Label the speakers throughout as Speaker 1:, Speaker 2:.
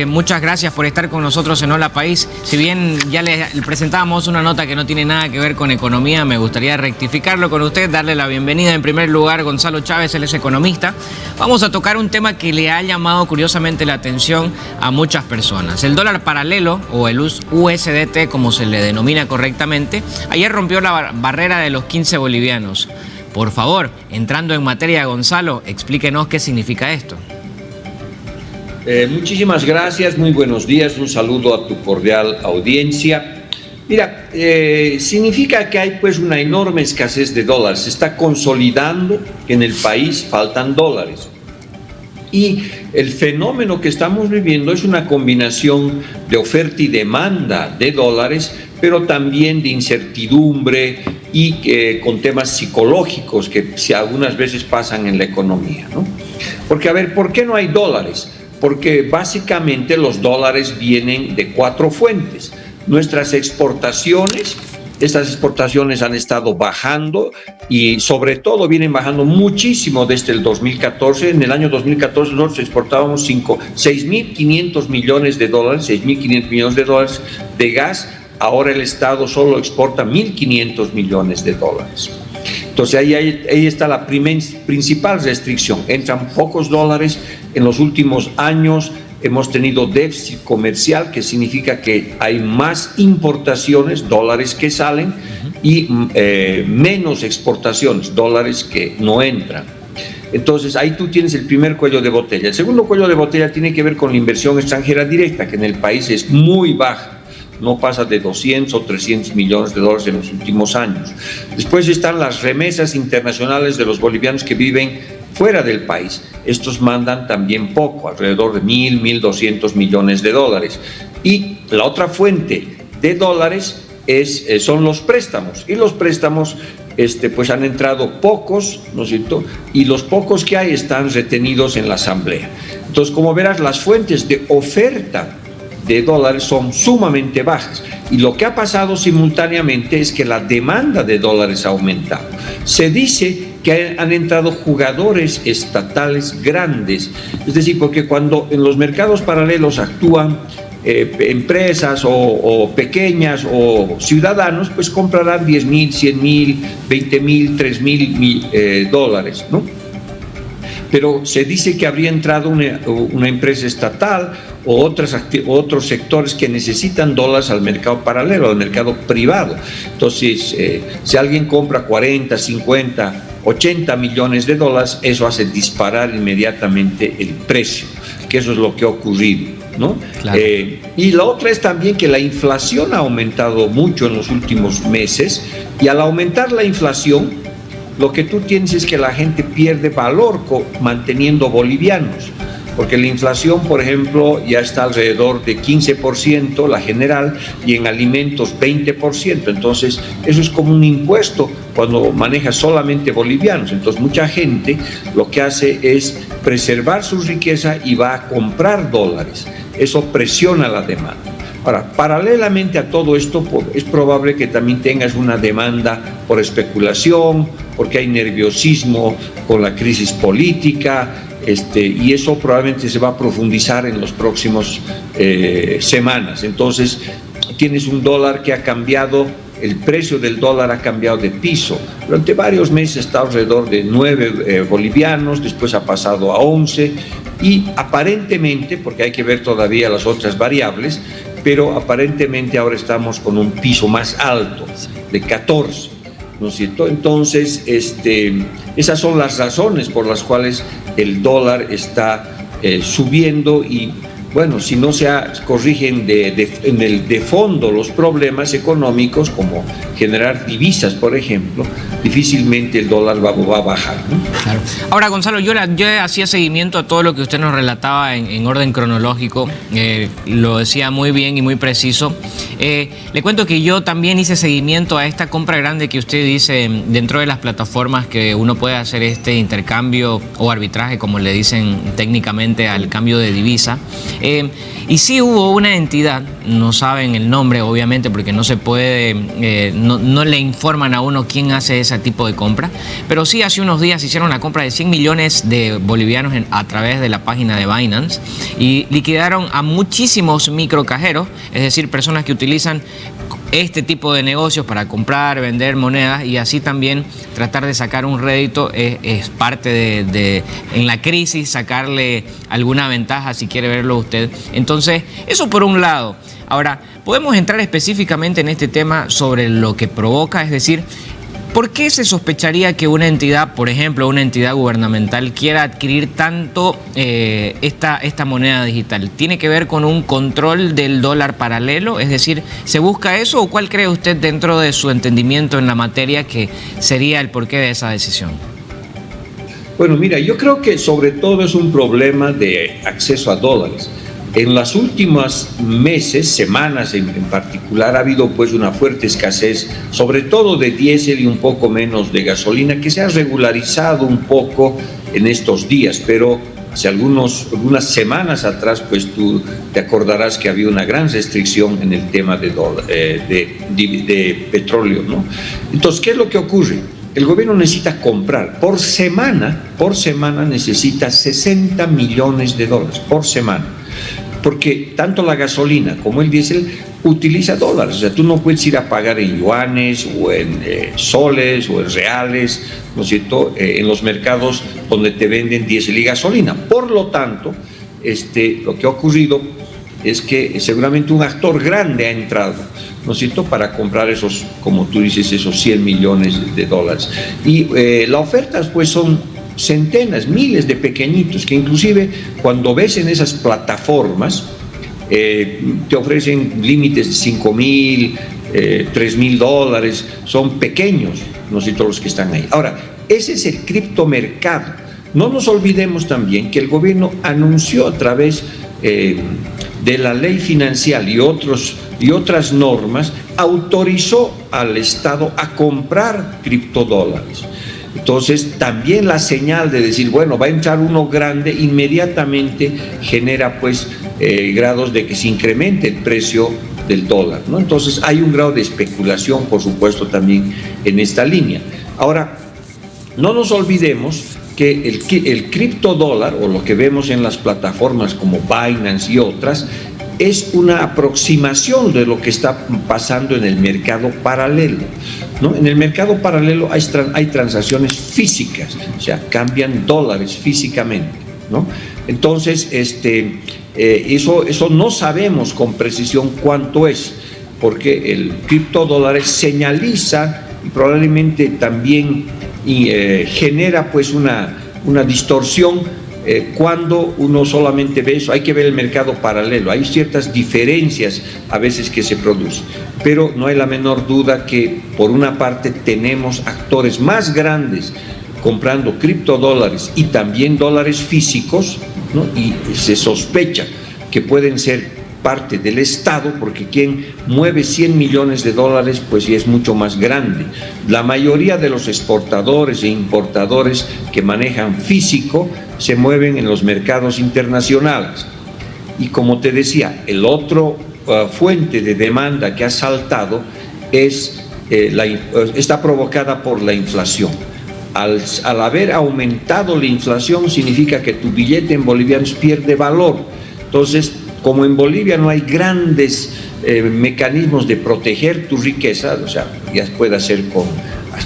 Speaker 1: Muchas gracias por estar con nosotros en Hola País. Si bien ya le presentábamos una nota que no tiene nada que ver con economía, me gustaría rectificarlo con usted, darle la bienvenida. En primer lugar, Gonzalo Chávez, él es economista. Vamos a tocar un tema que le ha llamado curiosamente la atención a muchas personas. El dólar paralelo, o el USDT, como se le denomina correctamente, ayer rompió la barrera de los 15 bolivianos. Por favor, entrando en materia, Gonzalo, explíquenos qué significa esto.
Speaker 2: Muchísimas gracias, muy buenos días, un saludo a tu cordial audiencia. Mira, significa que hay pues una enorme escasez de dólares, se está consolidando que en el país faltan dólares. Y el fenómeno que estamos viviendo es una combinación de oferta y demanda de dólares, pero también de incertidumbre y con temas psicológicos que algunas veces pasan en la economía, ¿no? Porque, a ver, ¿por qué no hay dólares? Porque básicamente los dólares vienen de 4 fuentes. Nuestras exportaciones, estas exportaciones han estado bajando y sobre todo vienen bajando muchísimo desde el 2014. En el año 2014 nosotros exportábamos 6.500 millones de dólares, 6.500 millones de dólares de gas. Ahora el Estado solo exporta 1.500 millones de dólares. Entonces ahí está la principal restricción. Entran pocos dólares. En los últimos años hemos tenido déficit comercial, que significa que hay más importaciones, dólares que salen, y menos exportaciones, dólares que no entran. Entonces ahí tú tienes el primer cuello de botella. El segundo cuello de botella tiene que ver con la inversión extranjera directa, que en el país es muy baja. No pasa de 200 o 300 millones de dólares en los últimos años. Después están las remesas internacionales de los bolivianos que viven fuera del país. Estos mandan también poco, alrededor de 1.200 millones de dólares. Y la otra fuente de dólares son los préstamos. Y los préstamos pues han entrado pocos, ¿no es cierto? Y los pocos que hay están retenidos en la Asamblea. Entonces, como verás, las fuentes de oferta de dólares son sumamente bajas, y lo que ha pasado simultáneamente es que la demanda de dólares ha aumentado. Se dice que han entrado jugadores estatales grandes, es decir, porque cuando en los mercados paralelos actúan empresas o pequeñas o ciudadanos, pues comprarán 10.000, 100.000, 20.000, 3.000 dólares, ¿no? Pero se dice que habría entrado una empresa estatal o otros sectores que necesitan dólares al mercado paralelo, al mercado privado. Entonces, si alguien compra 40, 50, 80 millones de dólares, eso hace disparar inmediatamente el precio, que eso es lo que ha ocurrido, ¿no? Claro. Y la otra es también que la inflación ha aumentado mucho en los últimos meses, y al aumentar la inflación, lo que tú tienes es que la gente pierde valor manteniendo bolivianos, porque la inflación, por ejemplo, ya está alrededor de 15%, la general, y en alimentos 20%. Entonces, eso es como un impuesto cuando manejas solamente bolivianos. Entonces, mucha gente lo que hace es preservar su riqueza y va a comprar dólares. Eso presiona la demanda. Ahora, paralelamente a todo esto, es probable que también tengas una demanda por especulación, porque hay nerviosismo con la crisis política, y eso probablemente se va a profundizar en los próximos semanas. Entonces, tienes un dólar que ha cambiado, el precio del dólar ha cambiado de piso. Durante varios meses está alrededor de 9 bolivianos, después ha pasado a 11, y aparentemente, porque hay que ver todavía las otras variables, pero aparentemente ahora estamos con un piso más alto, de 14, ¿no es cierto? Entonces, esas son las razones por las cuales el dólar está subiendo, y bueno, si no se corrigen de fondo los problemas económicos, como generar divisas, por ejemplo, difícilmente el dólar va a bajar, ¿no?
Speaker 1: Claro. Ahora, Gonzalo, yo hacía seguimiento a todo lo que usted nos relataba en orden cronológico, lo decía muy bien y muy preciso. Le cuento que yo también hice seguimiento a esta compra grande que usted dice dentro de las plataformas, que uno puede hacer este intercambio o arbitraje, como le dicen técnicamente, al cambio de divisa. Y sí hubo una entidad, no saben el nombre obviamente porque no se puede, no le informan a uno quién hace ese tipo de compra, pero sí hace unos días hicieron la compra de 100 millones de bolivianos a través de la página de Binance y liquidaron a muchísimos microcajeros, es decir, personas que utilizan este tipo de negocios para comprar, vender monedas y así también tratar de sacar un rédito es parte de en la crisis sacarle alguna ventaja si quiere verlo usted. Entonces, eso por un lado. Ahora, podemos entrar específicamente en este tema sobre lo que provoca, es decir, ¿por qué se sospecharía que una entidad, por ejemplo, una entidad gubernamental, quiera adquirir tanto esta moneda digital? ¿Tiene que ver con un control del dólar paralelo? Es decir, ¿se busca eso o cuál cree usted dentro de su entendimiento en la materia que sería el porqué de esa decisión?
Speaker 2: Bueno, mira, yo creo que sobre todo es un problema de acceso a dólares. En las últimas meses, semanas en particular, ha habido pues una fuerte escasez, sobre todo de diésel y un poco menos de gasolina, que se ha regularizado un poco en estos días, pero hace algunas semanas atrás, pues tú te acordarás que había una gran restricción en el tema de petróleo, ¿no? Entonces, ¿qué es lo que ocurre? El gobierno necesita comprar, por semana necesita 60 millones de dólares, por semana. Porque tanto la gasolina como el diésel utiliza dólares, o sea, tú no puedes ir a pagar en yuanes o en soles o en reales, ¿no es cierto?, en los mercados donde te venden diésel y gasolina. Por lo tanto, lo que ha ocurrido es que seguramente un actor grande ha entrado, ¿no es cierto?, para comprar esos, como tú dices, esos 100 millones de dólares. Y las ofertas pues son centenas, miles de pequeñitos que inclusive cuando ves en esas plataformas te ofrecen límites de 5,000, 3,000 dólares, son pequeños, no sé, todos los que están ahí. Ahora, ese es el criptomercado. No nos olvidemos también que el gobierno anunció a través de la ley financiera y otras normas, autorizó al Estado a comprar criptodólares. Entonces, también la señal de decir, bueno, va a entrar uno grande, inmediatamente genera pues grados de que se incremente el precio del dólar, ¿no? Entonces, hay un grado de especulación, por supuesto, también en esta línea. Ahora, no nos olvidemos que el criptodólar, o lo que vemos en las plataformas como Binance y otras, es una aproximación de lo que está pasando en el mercado paralelo, ¿no? En el mercado paralelo hay transacciones físicas, o sea, cambian dólares físicamente, ¿no? Entonces, eso no sabemos con precisión cuánto es, porque el criptodólar señaliza y probablemente también genera pues una distorsión. Cuando uno solamente ve eso, hay que ver el mercado paralelo, hay ciertas diferencias a veces que se producen, pero no hay la menor duda que por una parte tenemos actores más grandes comprando criptodólares y también dólares físicos, ¿no? Y se sospecha que pueden ser parte del Estado, porque quien mueve 100 millones de dólares pues ya es mucho más grande. La mayoría de los exportadores e importadores que manejan físico se mueven en los mercados internacionales. Y como te decía, el otro fuente de demanda que ha saltado está provocada por la inflación. Al haber aumentado la inflación significa que tu billete en bolivianos pierde valor. Entonces, como en Bolivia no hay grandes mecanismos de proteger tu riqueza, o sea, ya puede ser con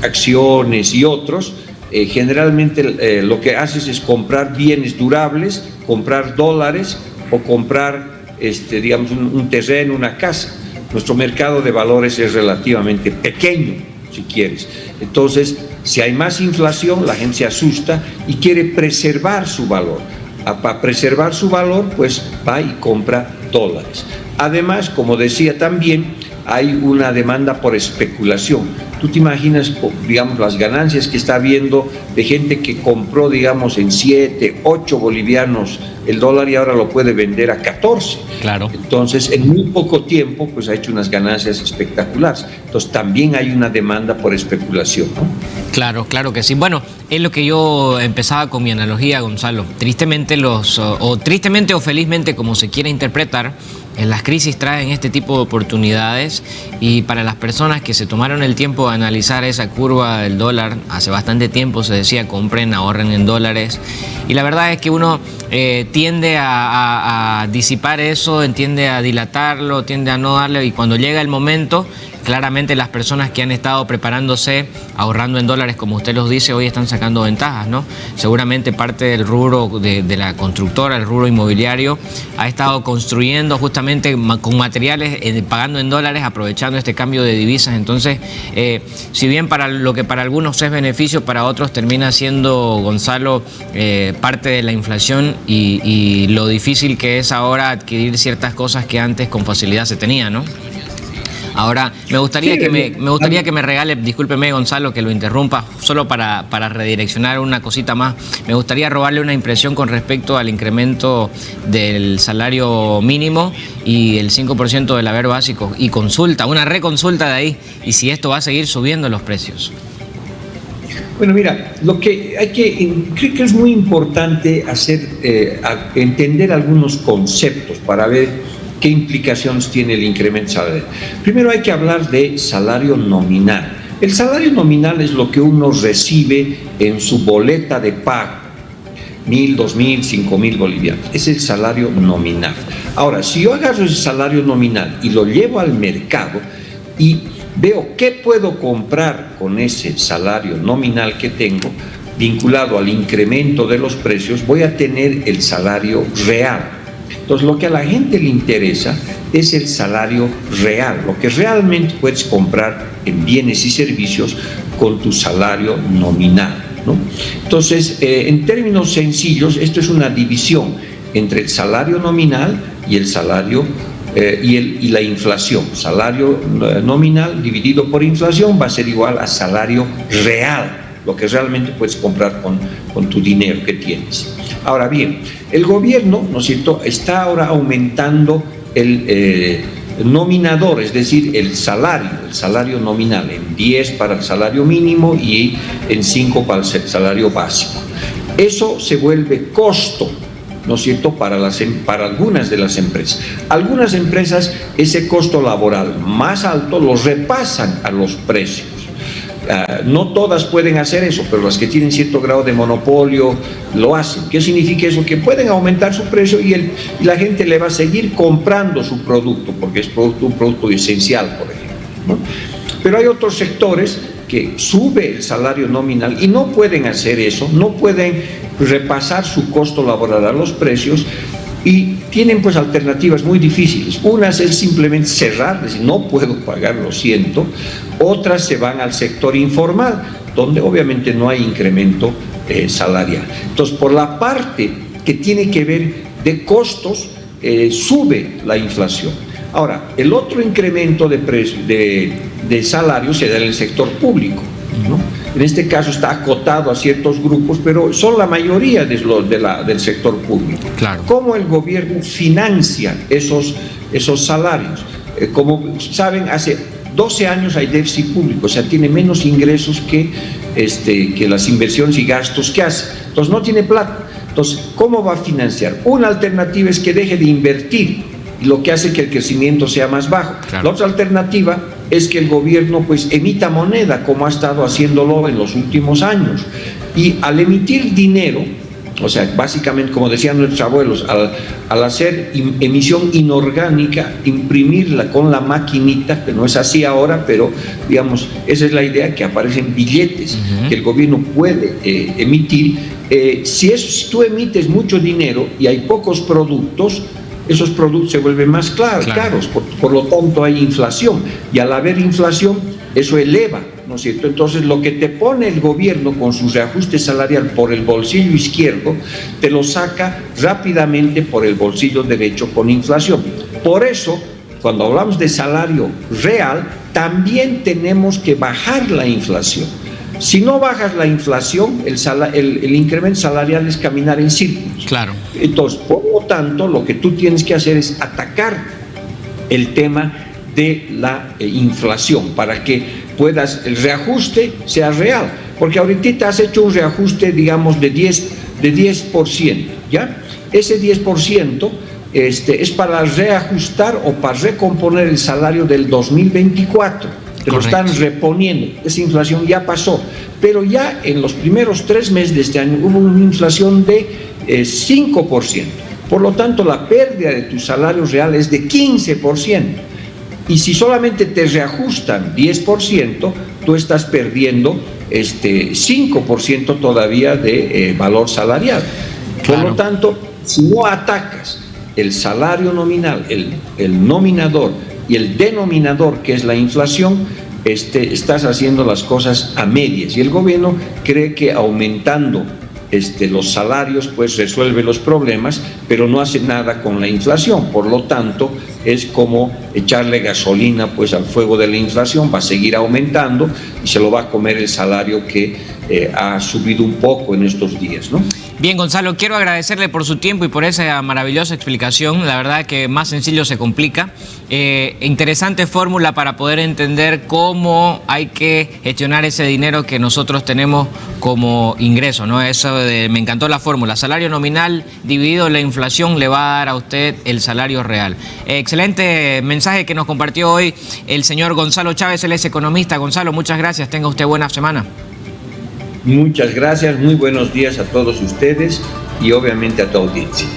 Speaker 2: acciones y otros, generalmente lo que haces es comprar bienes durables, comprar dólares o comprar, digamos, un terreno, una casa. Nuestro mercado de valores es relativamente pequeño, si quieres. Entonces, si hay más inflación, la gente se asusta y quiere preservar su valor. Para preservar su valor, pues va y compra dólares. Además, como decía también, hay una demanda por especulación. Tú te imaginas, digamos, las ganancias que está habiendo de gente que compró, digamos, en 7, 8 bolivianos el dólar y ahora lo puede vender a 14.
Speaker 1: Claro.
Speaker 2: Entonces, en muy poco tiempo, pues ha hecho unas ganancias espectaculares. Entonces, también hay una demanda por especulación, ¿no?
Speaker 1: Claro, claro que sí. Bueno, es lo que yo empezaba con mi analogía, Gonzalo. Tristemente tristemente o felizmente, como se quiera interpretar, las crisis traen este tipo de oportunidades, y para las personas que se tomaron el tiempo de analizar esa curva del dólar, hace bastante tiempo se decía compren, ahorren en dólares, y la verdad es que uno tiende a disipar eso, tiende a dilatarlo, tiende a no darle, y cuando llega el momento, claramente las personas que han estado preparándose, ahorrando en dólares, como usted los dice, hoy están sacando ventajas, ¿no? Seguramente parte del rubro de la constructora, el rubro inmobiliario, ha estado construyendo justamente con materiales, pagando en dólares, aprovechando este cambio de divisas. Entonces, si bien para lo que para algunos es beneficio, para otros termina siendo, Gonzalo, parte de la inflación y lo difícil que es ahora adquirir ciertas cosas que antes con facilidad se tenía, ¿no? Ahora, me gustaría que me regale, discúlpeme, Gonzalo, que lo interrumpa, solo para redireccionar una cosita más. Me gustaría robarle una impresión con respecto al incremento del salario mínimo y el 5% del haber básico, y una reconsulta de ahí, y si esto va a seguir subiendo los precios.
Speaker 2: Bueno, mira, creo que es muy importante entender algunos conceptos para ver qué implicaciones tiene el incremento salarial. Primero hay que hablar de salario nominal. El salario nominal es lo que uno recibe en su boleta de pago, 1.000, 2.000, 5.000 bolivianos. Es el salario nominal. Ahora, si yo agarro ese salario nominal y lo llevo al mercado y veo qué puedo comprar con ese salario nominal que tengo, vinculado al incremento de los precios, voy a tener el salario real. Entonces, lo que a la gente le interesa es el salario real, lo que realmente puedes comprar en bienes y servicios con tu salario nominal, ¿no? Entonces, en términos sencillos, esto es una división entre el salario nominal y el salario y la inflación. Salario nominal dividido por inflación va a ser igual a salario real, lo que realmente puedes comprar con tu dinero que tienes. Ahora bien, el gobierno, ¿no es cierto?, está ahora aumentando el nominador, es decir, el salario nominal, en 10 para el salario mínimo y en 5 para el salario básico. Eso se vuelve costo, ¿no es cierto?, para algunas de las empresas. Algunas empresas ese costo laboral más alto lo repasan a los precios. No todas pueden hacer eso, pero las que tienen cierto grado de monopolio lo hacen. ¿Qué significa eso? Que pueden aumentar su precio y la gente le va a seguir comprando su producto, porque es un producto esencial, por ejemplo, ¿no? Pero hay otros sectores que sube el salario nominal y no pueden hacer eso, no pueden repasar su costo laboral a los precios, y tienen pues alternativas muy difíciles. Unas es simplemente cerrar, decir no puedo pagar, lo siento. Otras se van al sector informal, donde obviamente no hay incremento salarial. Entonces, por la parte que tiene que ver de costos, sube la inflación. Ahora, el otro incremento de salarios se da en el sector público, ¿no? En este caso está acotado a ciertos grupos, pero son la mayoría del sector público.
Speaker 1: Claro.
Speaker 2: ¿Cómo el gobierno financia esos salarios? Como saben, hace 12 años hay déficit público, o sea, tiene menos ingresos que las inversiones y gastos que hace. Entonces no tiene plata. Entonces, ¿cómo va a financiar? Una alternativa es que deje de invertir, y lo que hace que el crecimiento sea más bajo. Claro. La otra alternativa es que el gobierno pues emita moneda, como ha estado haciéndolo en los últimos años. Y al emitir dinero, o sea, básicamente, como decían nuestros abuelos, al hacer emisión inorgánica, imprimirla con la maquinita, que no es así ahora, pero digamos, esa es la idea, que aparecen billetes que el gobierno puede emitir. Si tú emites mucho dinero y hay pocos productos, esos productos se vuelven más caros, por lo tanto hay inflación, y al haber inflación eso eleva, ¿no es cierto? Entonces lo que te pone el gobierno con su reajuste salarial por el bolsillo izquierdo, te lo saca rápidamente por el bolsillo derecho con inflación. Por eso, cuando hablamos de salario real, también tenemos que bajar la inflación. Si no bajas la inflación, el incremento salarial es caminar en círculos.
Speaker 1: Claro.
Speaker 2: Entonces, por lo tanto, lo que tú tienes que hacer es atacar el tema de la inflación para que el reajuste sea real. Porque ahorita has hecho un reajuste, digamos, de 10%, ¿ya? Ese 10% es para reajustar o para recomponer el salario del 2024. Te lo están reponiendo, esa inflación ya pasó, pero ya en los primeros 3 meses de este año hubo una inflación de 5%, por lo tanto la pérdida de tu salario real es de 15%, y si solamente te reajustan 10%, tú estás perdiendo 5% todavía de valor salarial. Por lo tanto, si no atacas el salario nominal, el nominador y el denominador, que es la inflación, estás haciendo las cosas a medias. Y el gobierno cree que aumentando los salarios pues resuelve los problemas, pero no hace nada con la inflación. Por lo tanto, es como echarle gasolina pues al fuego de la inflación. Va a seguir aumentando y se lo va a comer el salario que ha subido un poco en estos días, ¿no?
Speaker 1: Bien, Gonzalo, quiero agradecerle por su tiempo y por esa maravillosa explicación. La verdad que más sencillo se complica. Interesante fórmula para poder entender cómo hay que gestionar ese dinero que nosotros tenemos como ingreso, ¿no? Me encantó la fórmula. Salario nominal dividido la inflación le va a dar a usted el salario real. Excelente mensaje que nos compartió hoy el señor Gonzalo Chávez, él es economista. Gonzalo, muchas gracias. Tenga usted buena semana.
Speaker 2: Muchas gracias, muy buenos días a todos ustedes y obviamente a tu audiencia.